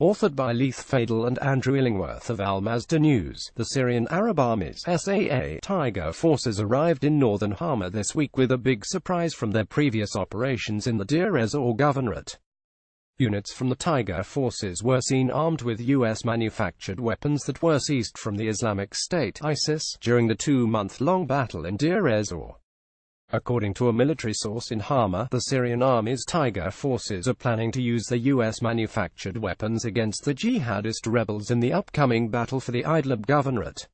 Authored by Leith Fadel and Andrew Illingworth of Al Mazda News, the Syrian Arab Army's SAA Tiger forces arrived in northern Hama this week with a big surprise from their previous operations in the Deir ez-Zor governorate. Units from the Tiger forces were seen armed with US-manufactured weapons that were seized from the Islamic State (ISIS) during the two-month-long battle in Deir ez-Zor. According to a military source in Hama, the Syrian Army's Tiger forces are planning to use the US-manufactured weapons against the jihadist rebels in the upcoming battle for the Idlib governorate.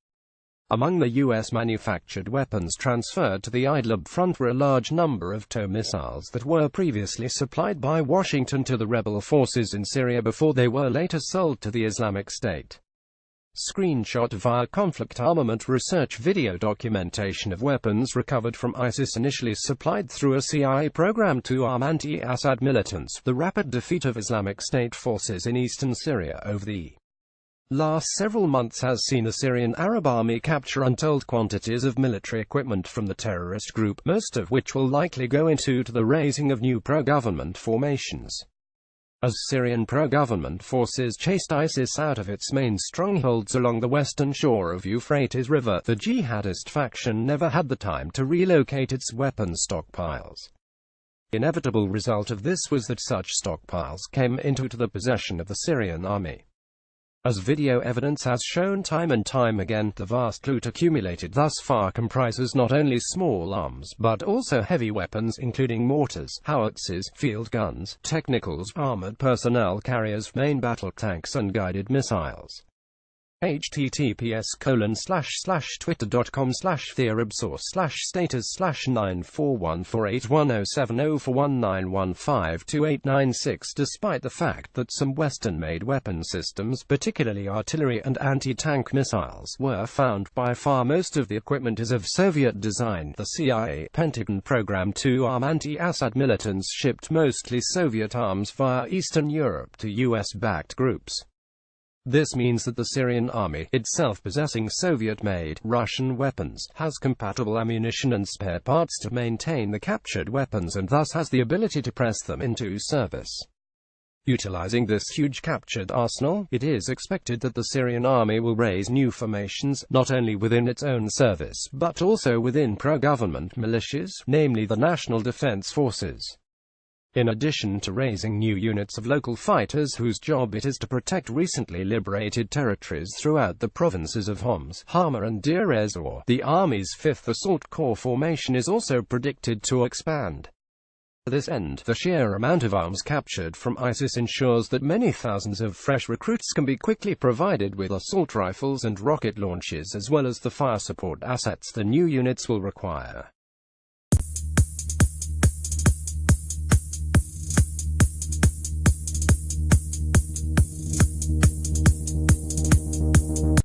Among the US-manufactured weapons transferred to the Idlib front were a large number of TOW missiles that were previously supplied by Washington to the rebel forces in Syria before they were later sold to the Islamic State. Screenshot via conflict armament research video documentation of weapons recovered from ISIS initially supplied through a CIA program to arm anti-Assad militants. The rapid defeat of Islamic State forces in eastern Syria over the last several months has seen the Syrian Arab Army capture untold quantities of military equipment from the terrorist group, most of which will likely go into the raising of new pro-government formations. As Syrian pro-government forces chased ISIS out of its main strongholds along the western shore of Euphrates River, the jihadist faction never had the time to relocate its weapons stockpiles. The inevitable result of this was that such stockpiles came into the possession of the Syrian army. As video evidence has shown time and time again, the vast loot accumulated thus far comprises not only small arms, but also heavy weapons including mortars, howitzers, field guns, technicals, armored personnel carriers, main battle tanks and guided missiles. https://twitter.com/thearabsource/status/9414810704191528996. Despite the fact that some Western-made weapon systems, particularly artillery and anti-tank missiles, were found, by far most of the equipment is of Soviet design. The CIA Pentagon program to arm anti-Assad militants shipped mostly Soviet arms via Eastern Europe to US-backed groups. This means that the Syrian army, itself possessing Soviet-made, Russian weapons, has compatible ammunition and spare parts to maintain the captured weapons and thus has the ability to press them into service. Utilizing this huge captured arsenal, it is expected that the Syrian army will raise new formations, not only within its own service, but also within pro-government militias, namely the National Defense Forces. In addition to raising new units of local fighters whose job it is to protect recently liberated territories throughout the provinces of Homs, Hama and Deir ez-Zor, the Army's 5th Assault Corps formation is also predicted to expand. To this end, the sheer amount of arms captured from ISIS ensures that many thousands of fresh recruits can be quickly provided with assault rifles and rocket launchers as well as the fire support assets the new units will require.